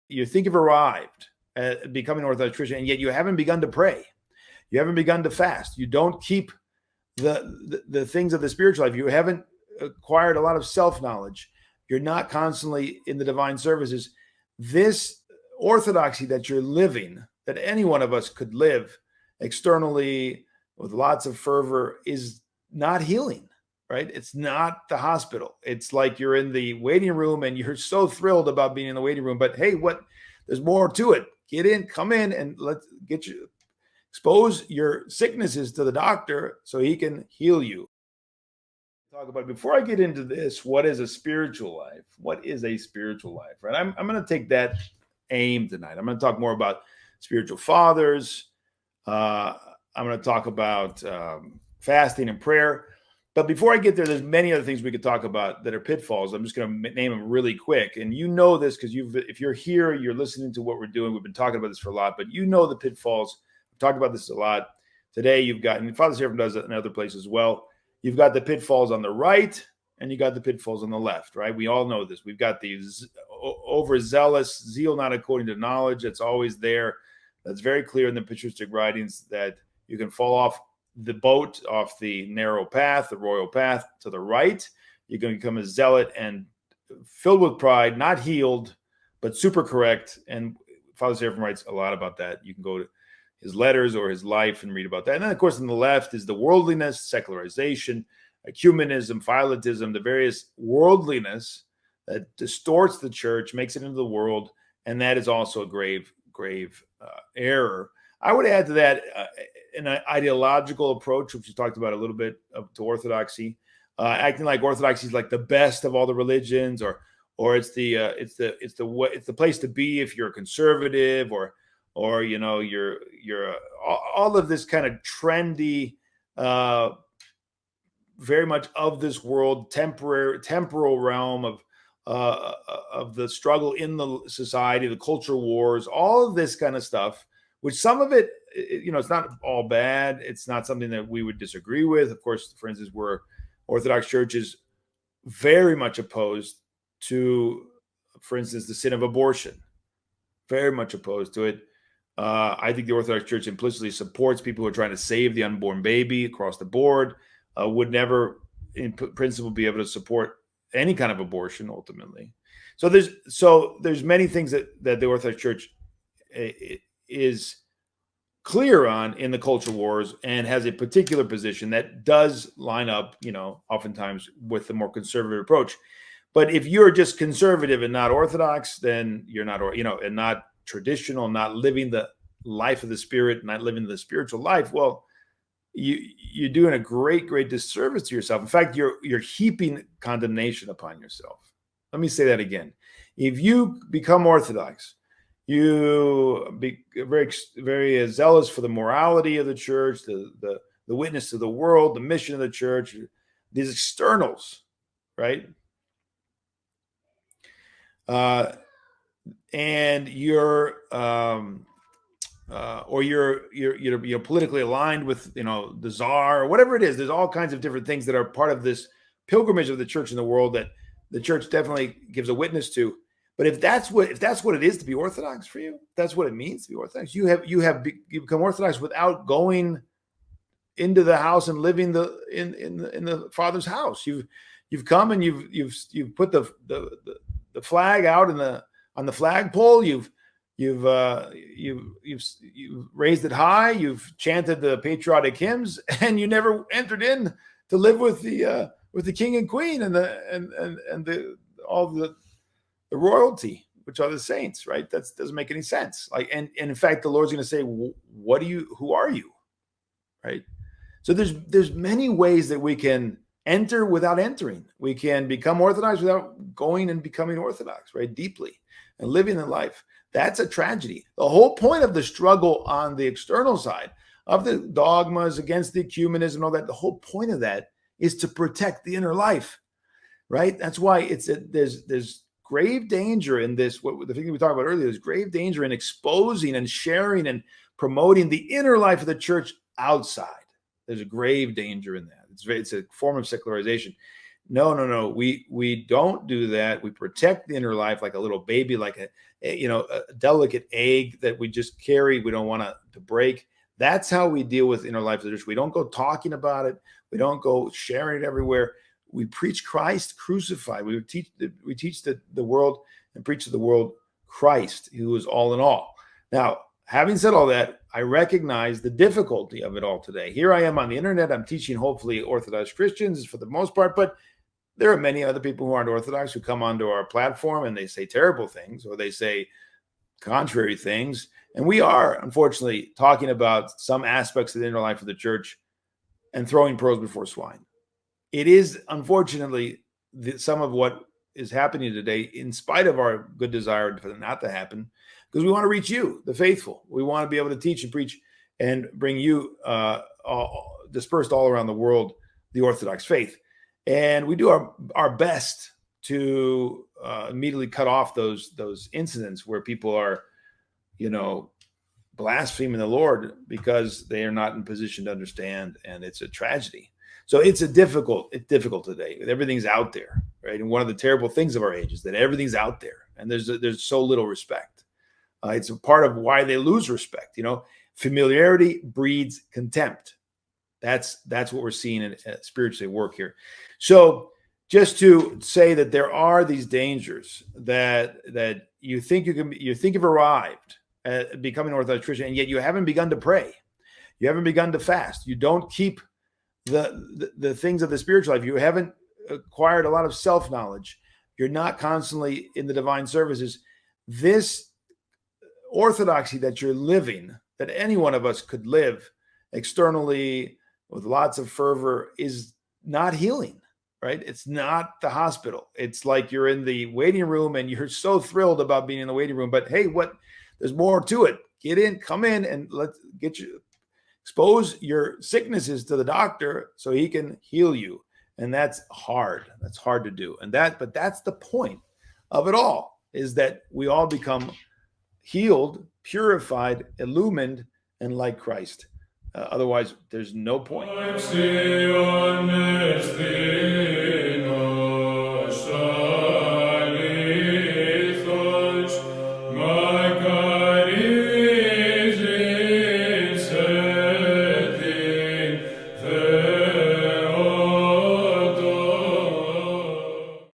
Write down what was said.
you think you've arrived at becoming an Orthodox Christian, and yet you haven't begun to pray. You haven't begun to fast. You don't keep the things of the spiritual life. You haven't acquired a lot of self-knowledge. You're not constantly in the divine services. This orthodoxy that you're living, that any one of us could live externally with lots of fervor, is not healing, right? It's not the hospital. It's like you're in the waiting room and you're so thrilled about being in the waiting room, but hey, there's more to it. Get in, come in, and let's expose your sicknesses to the doctor so he can heal you. Talk about, before I get into this, what is a spiritual life? What is a spiritual life, right? I'm going to take that aim tonight. I'm going to talk more about spiritual fathers. I'm going to talk about fasting and prayer. But before I get there, there's many other things we could talk about that are pitfalls. I'm just going to name them really quick. And you know this because if you're here, you're listening to what we're doing. We've been talking about this for a lot, but you know the pitfalls. We've talked about this a lot. Today you've got, and Father Seraphim does it in other places as well, you've got the pitfalls on the right and you got the pitfalls on the left, right? We all know this. We've got these overzealous zeal not according to knowledge that's always there. That's very clear in the patristic writings, that you can fall off the boat, off the narrow path, the royal path to the right. You're going to become a zealot and filled with pride, not healed, but super correct. And Father Seraphim writes a lot about that. You can go to his letters or his life and read about that. And then, of course, on the left is the worldliness, secularization, ecumenism, philotism, the various worldliness that distorts the church, makes it into the world. And that is also a grave error. I would add to that an ideological approach, which we talked about a little bit, to orthodoxy, acting like orthodoxy is like the best of all the religions, or it's the place to be if you're a conservative, or you know you're all of this kind of trendy, very much of this world, temporal realm of the struggle in the society, the culture wars, all of this kind of stuff. Which some of it, it's not all bad. It's not something that we would disagree with. Of course, for instance, we're Orthodox churches very much opposed to, for instance, the sin of abortion. Very much opposed to it. I think the Orthodox Church implicitly supports people who are trying to save the unborn baby across the board. Would never, in principle, be able to support any kind of abortion ultimately. So there's many things that the Orthodox Church is clear on in the culture wars, and has a particular position that does line up, oftentimes with the more conservative approach. But if you're just conservative and not Orthodox, then you're not, and not traditional, not living the life of the Spirit, not living the spiritual life. Well, you're doing a great disservice to yourself. In fact, you're heaping condemnation upon yourself. Let me say that again. If you become Orthodox, you be very, very zealous for the morality of the church, the witness to the world, the mission of the church, these externals, right? And you're politically aligned with the czar or whatever it is. There's all kinds of different things that are part of this pilgrimage of the church in the world that the church definitely gives a witness to. But if that's what it is to be Orthodox for you, that's what it means to be Orthodox. You become Orthodox without going into the house and living in the Father's house. You've come and you've put the flag out on the flagpole. You've raised it high. You've chanted the patriotic hymns, and you never entered in to live with the king and queen and all the royalty, which are the saints, right? That doesn't make any sense. And in fact, the Lord's going to say, who are you? Right? So there's many ways that we can enter without entering. We can become Orthodox without going and becoming Orthodox, right? Deeply and living the life. That's a tragedy. The whole point of the struggle on the external side of the dogmas against the ecumenism and all that, the whole point of that is to protect the inner life, right? That's why there's grave danger in this. The thing we talked about earlier, there's grave danger in exposing and sharing and promoting the inner life of the church outside. There's a grave danger in that. It's a form of secularization. No. We don't do that. We protect the inner life like a little baby, like a delicate egg that we just carry. We don't want to break. That's how we deal with inner life of the church. We don't go talking about it. We don't go sharing it everywhere. We preach Christ crucified. We teach the world and preach to the world Christ, who is all in all. Now, having said all that, I recognize the difficulty of it all today. Here I am on the internet. I'm teaching hopefully Orthodox Christians for the most part, but there are many other people who aren't Orthodox who come onto our platform and they say terrible things or they say contrary things. And we are, unfortunately, talking about some aspects of the inner life of the church and throwing pearls before swine. It is, unfortunately, some of what is happening today, in spite of our good desire for it not to happen, because we want to reach you, the faithful. We want to be able to teach and preach and bring you dispersed all around the world the Orthodox faith. And we do our best to immediately cut off those incidents where people are, blaspheming the Lord because they are not in position to understand, and it's a tragedy. So it's difficult today. Everything's out there, right? And one of the terrible things of our age is that everything's out there, and there's so little respect. It's a part of why they lose respect. Familiarity breeds contempt. That's what we're seeing in spiritually work here. So just to say that there are these dangers that you think you've arrived at becoming an Orthodox Christian, and yet you haven't begun to pray. You haven't begun to fast. You don't keep the things of the spiritual life. You haven't acquired a lot of self-knowledge. You're not constantly in the divine services. This orthodoxy that you're living, that any one of us could live externally with lots of fervor, is not healing, right? It's not the hospital. It's like you're in the waiting room and you're so thrilled about being in the waiting room, but hey, there's more to it. Get in, come in, and let's expose your sicknesses to the doctor so he can heal you. And that's hard. That's hard to do. But that's the point of it all, is that we all become healed, purified, illumined, and like Christ. Otherwise, there's no point.